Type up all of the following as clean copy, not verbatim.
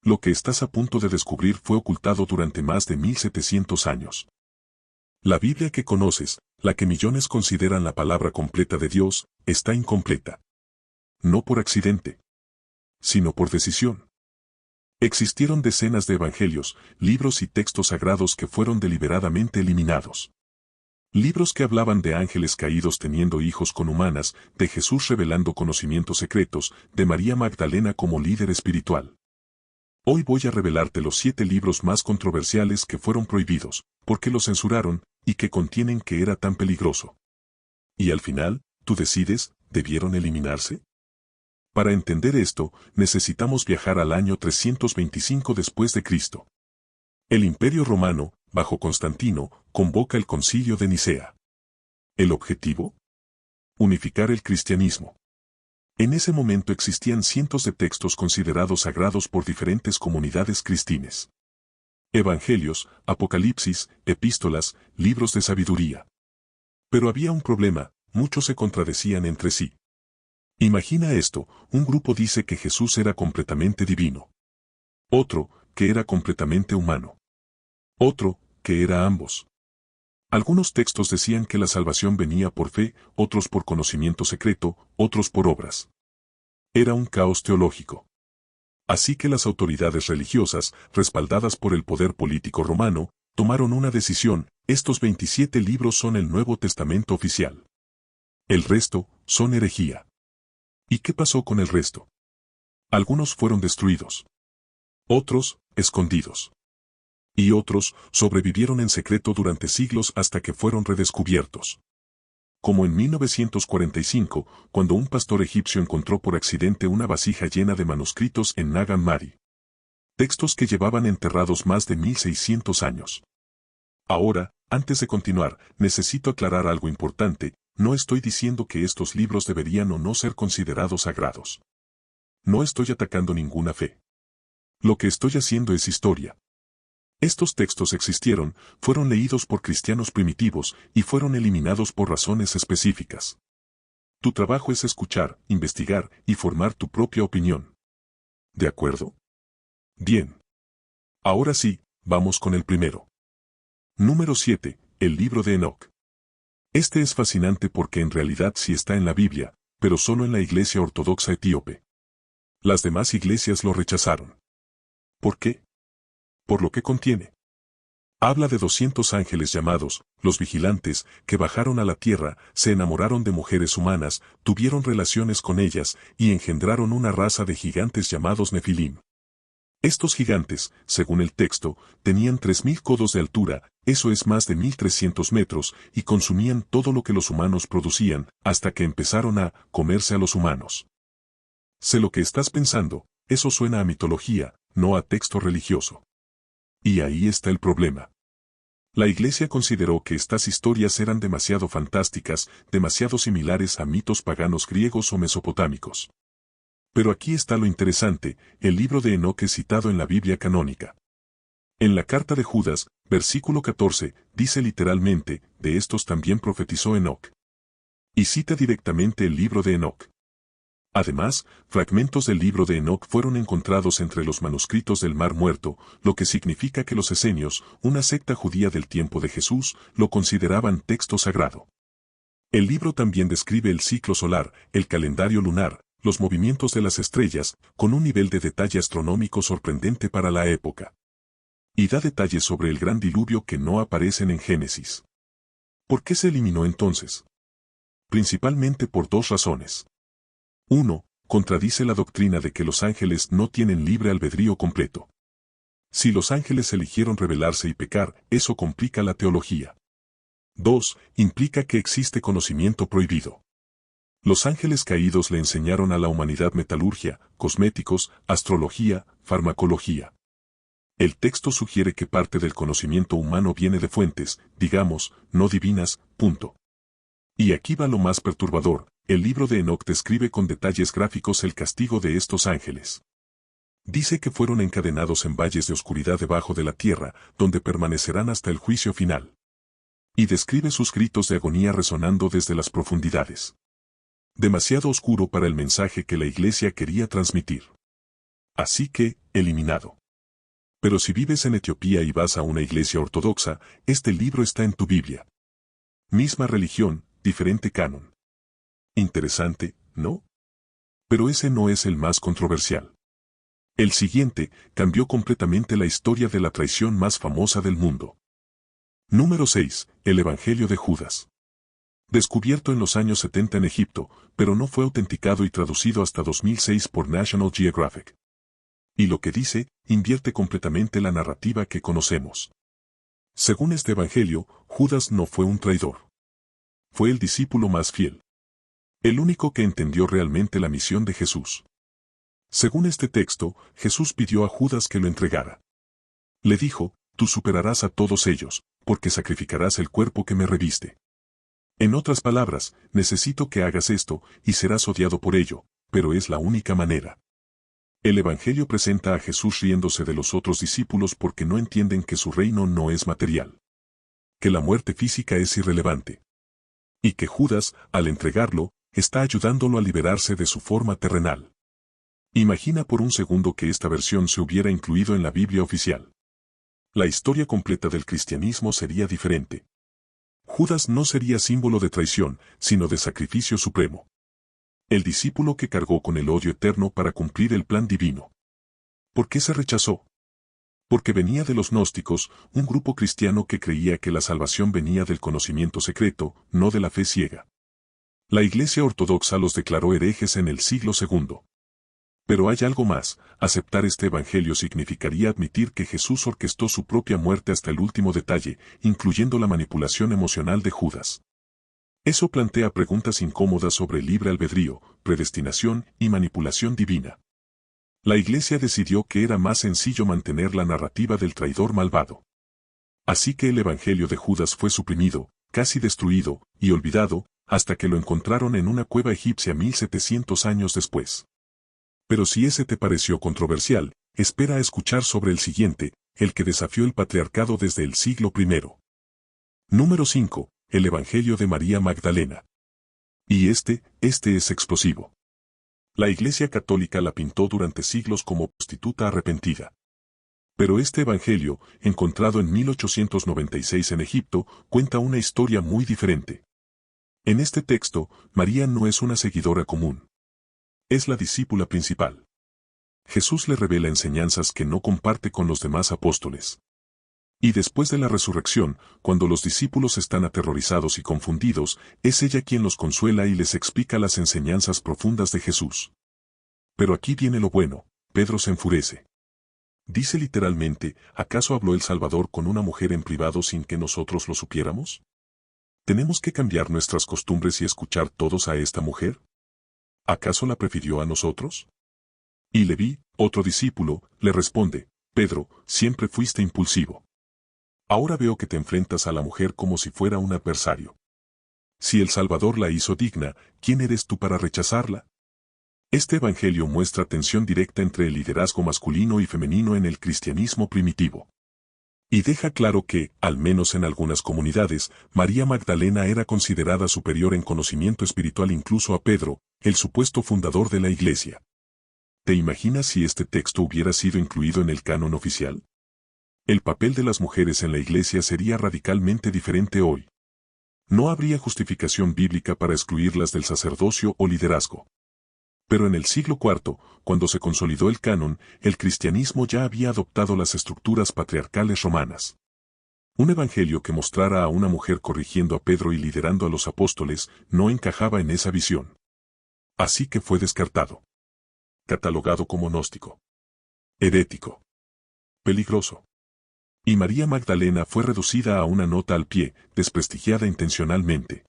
Lo que estás a punto de descubrir fue ocultado durante más de 1700 años. La Biblia que conoces, la que millones consideran la palabra completa de Dios, está incompleta. No por accidente, sino por decisión. Existieron decenas de evangelios, libros y textos sagrados que fueron deliberadamente eliminados. Libros que hablaban de ángeles caídos teniendo hijos con humanas, de Jesús revelando conocimientos secretos, de María Magdalena como líder espiritual. Hoy voy a revelarte los 7 libros más controversiales que fueron prohibidos, porque los censuraron, y que contienen que era tan peligroso. Y al final, tú decides, ¿debieron eliminarse? Para entender esto, necesitamos viajar al año 325 después de Cristo. El Imperio Romano, bajo Constantino, convoca el Concilio de Nicea. ¿El objetivo? Unificar el cristianismo. En ese momento existían cientos de textos considerados sagrados por diferentes comunidades cristianas. Evangelios, Apocalipsis, epístolas, libros de sabiduría. Pero había un problema, muchos se contradecían entre sí. Imagina esto, un grupo dice que Jesús era completamente divino. Otro, que era completamente humano. Otro, que era ambos. Algunos textos decían que la salvación venía por fe, otros por conocimiento secreto, otros por obras. Era un caos teológico. Así que las autoridades religiosas, respaldadas por el poder político romano, tomaron una decisión: estos 27 libros son el Nuevo Testamento oficial. El resto, son herejía. ¿Y qué pasó con el resto? Algunos fueron destruidos. Otros, escondidos. Y otros, sobrevivieron en secreto durante siglos hasta que fueron redescubiertos. Como en 1945, cuando un pastor egipcio encontró por accidente una vasija llena de manuscritos en Nag Hammadi. Textos que llevaban enterrados más de 1600 años. Ahora, antes de continuar, necesito aclarar algo importante: no estoy diciendo que estos libros deberían o no ser considerados sagrados. No estoy atacando ninguna fe. Lo que estoy haciendo es historia. Estos textos existieron, fueron leídos por cristianos primitivos y fueron eliminados por razones específicas. Tu trabajo es escuchar, investigar y formar tu propia opinión. ¿De acuerdo? Bien. Ahora sí, vamos con el primero. Número 7, el libro de Enoc. Este es fascinante porque en realidad sí está en la Biblia, pero solo en la Iglesia Ortodoxa Etíope. Las demás iglesias lo rechazaron. ¿Por qué? Por lo que contiene. Habla de 200 ángeles llamados, los vigilantes, que bajaron a la tierra, se enamoraron de mujeres humanas, tuvieron relaciones con ellas, y engendraron una raza de gigantes llamados Nefilim. Estos gigantes, según el texto, tenían 3000 codos de altura, eso es más de 1300 metros, y consumían todo lo que los humanos producían, hasta que empezaron a comerse a los humanos. Sé lo que estás pensando, eso suena a mitología, no a texto religioso. Y ahí está el problema. La Iglesia consideró que estas historias eran demasiado fantásticas, demasiado similares a mitos paganos griegos o mesopotámicos. Pero aquí está lo interesante: el libro de Enoc es citado en la Biblia canónica. En la carta de Judas, versículo 14, dice literalmente: de estos también profetizó Enoc. Y cita directamente el libro de Enoc. Además, fragmentos del libro de Enoc fueron encontrados entre los manuscritos del Mar Muerto, lo que significa que los esenios, una secta judía del tiempo de Jesús, lo consideraban texto sagrado. El libro también describe el ciclo solar, el calendario lunar, los movimientos de las estrellas, con un nivel de detalle astronómico sorprendente para la época. Y da detalles sobre el gran diluvio que no aparecen en Génesis. ¿Por qué se eliminó entonces? Principalmente por 2 razones. 1. Contradice la doctrina de que los ángeles no tienen libre albedrío completo. Si los ángeles eligieron rebelarse y pecar, eso complica la teología. 2. Implica que existe conocimiento prohibido. Los ángeles caídos le enseñaron a la humanidad metalurgia, cosméticos, astrología, farmacología. El texto sugiere que parte del conocimiento humano viene de fuentes, digamos, no divinas, punto. Y aquí va lo más perturbador: el libro de Enoc describe con detalles gráficos el castigo de estos ángeles. Dice que fueron encadenados en valles de oscuridad debajo de la tierra, donde permanecerán hasta el juicio final. Y describe sus gritos de agonía resonando desde las profundidades. Demasiado oscuro para el mensaje que la Iglesia quería transmitir. Así que, eliminado. Pero si vives en Etiopía y vas a una iglesia ortodoxa, este libro está en tu Biblia. Misma religión, diferente canon. Interesante, ¿no? Pero ese no es el más controversial. El siguiente cambió completamente la historia de la traición más famosa del mundo. Número 6. El Evangelio de Judas. Descubierto en los años 70 en Egipto, pero no fue autenticado y traducido hasta 2006 por National Geographic. Y lo que dice, invierte completamente la narrativa que conocemos. Según este Evangelio, Judas no fue un traidor. Fue el discípulo más fiel. El único que entendió realmente la misión de Jesús. Según este texto, Jesús pidió a Judas que lo entregara. Le dijo, tú superarás a todos ellos, porque sacrificarás el cuerpo que me reviste. En otras palabras, necesito que hagas esto, y serás odiado por ello, pero es la única manera. El Evangelio presenta a Jesús riéndose de los otros discípulos porque no entienden que su reino no es material. Que la muerte física es irrelevante. Y que Judas, al entregarlo, está ayudándolo a liberarse de su forma terrenal. Imagina por un segundo que esta versión se hubiera incluido en la Biblia oficial. La historia completa del cristianismo sería diferente. Judas no sería símbolo de traición, sino de sacrificio supremo. El discípulo que cargó con el odio eterno para cumplir el plan divino. ¿Por qué se rechazó? Porque venía de los gnósticos, un grupo cristiano que creía que la salvación venía del conocimiento secreto, no de la fe ciega. La Iglesia Ortodoxa los declaró herejes en el siglo II. Pero hay algo más, aceptar este evangelio significaría admitir que Jesús orquestó su propia muerte hasta el último detalle, incluyendo la manipulación emocional de Judas. Eso plantea preguntas incómodas sobre el libre albedrío, predestinación y manipulación divina. La Iglesia decidió que era más sencillo mantener la narrativa del traidor malvado. Así que el evangelio de Judas fue suprimido, casi destruido, y olvidado, hasta que lo encontraron en una cueva egipcia 1700 años después. Pero si ese te pareció controversial, espera a escuchar sobre el siguiente, el que desafió el patriarcado desde el siglo I. Número 5. El Evangelio de María Magdalena. Y este es explosivo. La Iglesia Católica la pintó durante siglos como prostituta arrepentida. Pero este Evangelio, encontrado en 1896 en Egipto, cuenta una historia muy diferente. En este texto, María no es una seguidora común. Es la discípula principal. Jesús le revela enseñanzas que no comparte con los demás apóstoles. Y después de la resurrección, cuando los discípulos están aterrorizados y confundidos, es ella quien los consuela y les explica las enseñanzas profundas de Jesús. Pero aquí viene lo bueno, Pedro se enfurece. Dice literalmente, ¿acaso habló el Salvador con una mujer en privado sin que nosotros lo supiéramos? ¿Tenemos que cambiar nuestras costumbres y escuchar todos a esta mujer? ¿Acaso la prefirió a nosotros? Y Leví, otro discípulo, le responde, Pedro, siempre fuiste impulsivo. Ahora veo que te enfrentas a la mujer como si fuera un adversario. Si el Salvador la hizo digna, ¿quién eres tú para rechazarla? Este evangelio muestra tensión directa entre el liderazgo masculino y femenino en el cristianismo primitivo. Y deja claro que, al menos en algunas comunidades, María Magdalena era considerada superior en conocimiento espiritual incluso a Pedro, el supuesto fundador de la Iglesia. ¿Te imaginas si este texto hubiera sido incluido en el canon oficial? El papel de las mujeres en la Iglesia sería radicalmente diferente hoy. No habría justificación bíblica para excluirlas del sacerdocio o liderazgo. Pero en el siglo IV, cuando se consolidó el canon, el cristianismo ya había adoptado las estructuras patriarcales romanas. Un evangelio que mostrara a una mujer corrigiendo a Pedro y liderando a los apóstoles no encajaba en esa visión. Así que fue descartado. Catalogado como gnóstico. Herético. Peligroso. Y María Magdalena fue reducida a una nota al pie, desprestigiada intencionalmente.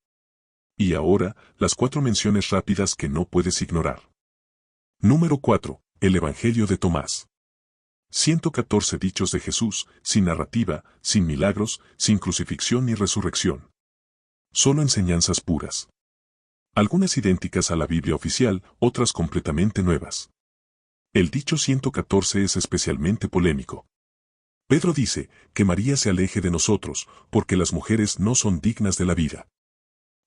Y ahora, las 4 menciones rápidas que no puedes ignorar. Número 4. El Evangelio de Tomás. 114 dichos de Jesús, sin narrativa, sin milagros, sin crucifixión ni resurrección. Solo enseñanzas puras. Algunas idénticas a la Biblia oficial, otras completamente nuevas. El dicho 114 es especialmente polémico. Pedro dice que María se aleje de nosotros, porque las mujeres no son dignas de la vida.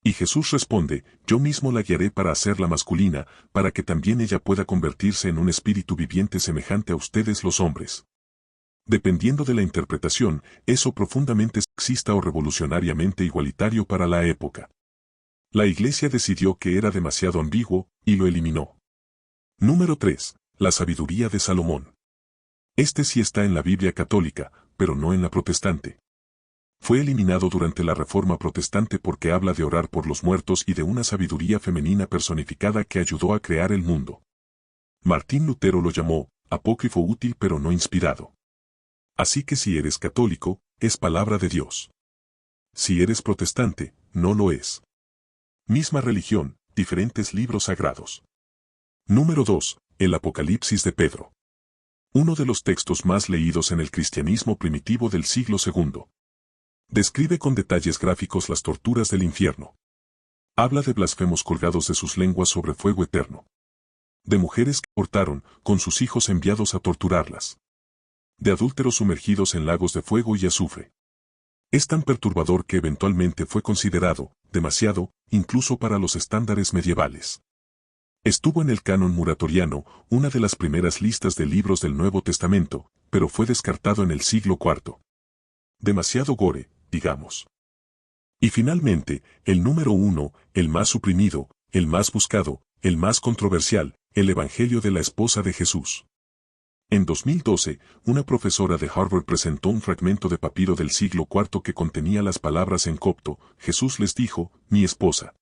Y Jesús responde, yo mismo la guiaré para hacerla masculina, para que también ella pueda convertirse en un espíritu viviente semejante a ustedes los hombres. Dependiendo de la interpretación, eso profundamente sexista o revolucionariamente igualitario para la época. La Iglesia decidió que era demasiado ambiguo, y lo eliminó. Número 3. La sabiduría de Salomón. Este sí está en la Biblia católica, pero no en la protestante. Fue eliminado durante la Reforma Protestante porque habla de orar por los muertos y de una sabiduría femenina personificada que ayudó a crear el mundo. Martín Lutero lo llamó apócrifo útil pero no inspirado. Así que si eres católico, es palabra de Dios. Si eres protestante, no lo es. Misma religión, diferentes libros sagrados. Número 2. El Apocalipsis de Pedro. Uno de los textos más leídos en el cristianismo primitivo del siglo II. Describe con detalles gráficos las torturas del infierno. Habla de blasfemos colgados de sus lenguas sobre fuego eterno. De mujeres que abortaron, con sus hijos enviados a torturarlas. De adúlteros sumergidos en lagos de fuego y azufre. Es tan perturbador que eventualmente fue considerado, demasiado, incluso para los estándares medievales. Estuvo en el canon muratoriano, una de las primeras listas de libros del Nuevo Testamento, pero fue descartado en el siglo IV. Demasiado gore, digamos. Y finalmente, el número 1, el más suprimido, el más buscado, el más controversial, el Evangelio de la esposa de Jesús. En 2012, una profesora de Harvard presentó un fragmento de papiro del siglo IV que contenía las palabras en copto: Jesús les dijo, mi esposa.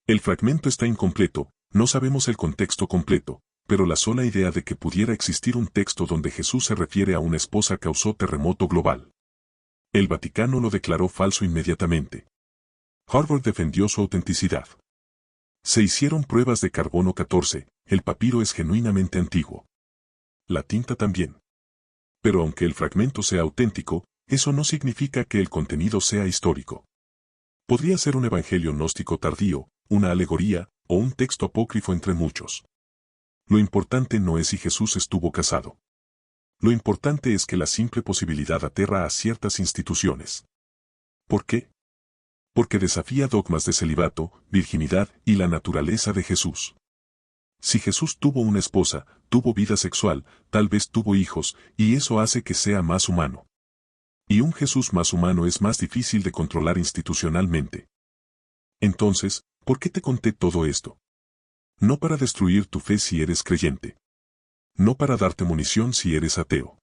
El fragmento está incompleto, no sabemos el contexto completo, pero la sola idea de que pudiera existir un texto donde Jesús se refiere a una esposa causó terremoto global. El Vaticano lo declaró falso inmediatamente. Harvard defendió su autenticidad. Se hicieron pruebas de carbono 14, el papiro es genuinamente antiguo. La tinta también. Pero aunque el fragmento sea auténtico, eso no significa que el contenido sea histórico. Podría ser un evangelio gnóstico tardío, una alegoría, o un texto apócrifo entre muchos. Lo importante no es si Jesús estuvo casado. Lo importante es que la simple posibilidad aterra a ciertas instituciones. ¿Por qué? Porque desafía dogmas de celibato, virginidad y la naturaleza de Jesús. Si Jesús tuvo una esposa, tuvo vida sexual, tal vez tuvo hijos, y eso hace que sea más humano. Y un Jesús más humano es más difícil de controlar institucionalmente. Entonces, ¿por qué te conté todo esto? No para destruir tu fe si eres creyente. No para darte munición si eres ateo.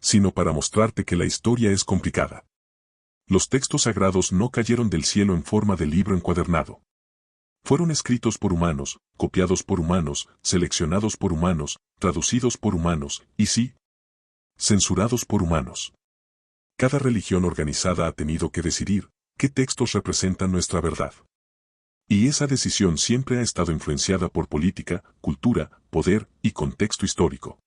Sino para mostrarte que la historia es complicada. Los textos sagrados no cayeron del cielo en forma de libro encuadernado. Fueron escritos por humanos, copiados por humanos, seleccionados por humanos, traducidos por humanos, y sí, censurados por humanos. Cada religión organizada ha tenido que decidir qué textos representan nuestra verdad. Y esa decisión siempre ha estado influenciada por política, cultura, poder y contexto histórico.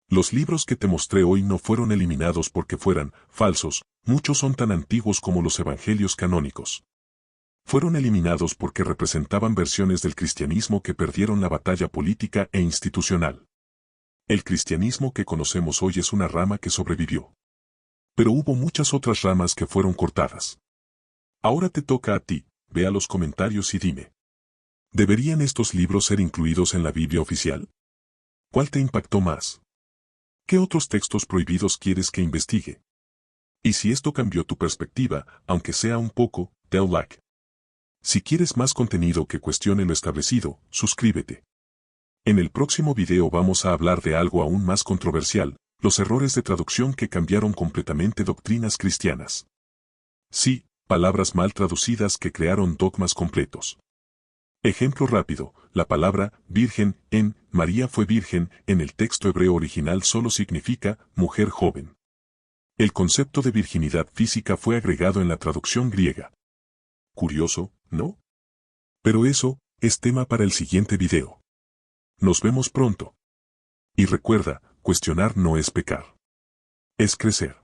Los libros que te mostré hoy no fueron eliminados porque fueran falsos, muchos son tan antiguos como los evangelios canónicos. Fueron eliminados porque representaban versiones del cristianismo que perdieron la batalla política e institucional. El cristianismo que conocemos hoy es una rama que sobrevivió. Pero hubo muchas otras ramas que fueron cortadas. Ahora te toca a ti, ve a los comentarios y dime. ¿Deberían estos libros ser incluidos en la Biblia oficial? ¿Cuál te impactó más? ¿Qué otros textos prohibidos quieres que investigue? Y si esto cambió tu perspectiva, aunque sea un poco, dale like. Si quieres más contenido que cuestione lo establecido, suscríbete. En el próximo video vamos a hablar de algo aún más controversial, los errores de traducción que cambiaron completamente doctrinas cristianas. Sí, palabras mal traducidas que crearon dogmas completos. Ejemplo rápido, la palabra virgen en María fue virgen en el texto hebreo original solo significa mujer joven. El concepto de virginidad física fue agregado en la traducción griega. Curioso, ¿no? Pero eso es tema para el siguiente video. Nos vemos pronto. Y recuerda, cuestionar no es pecar. Es crecer.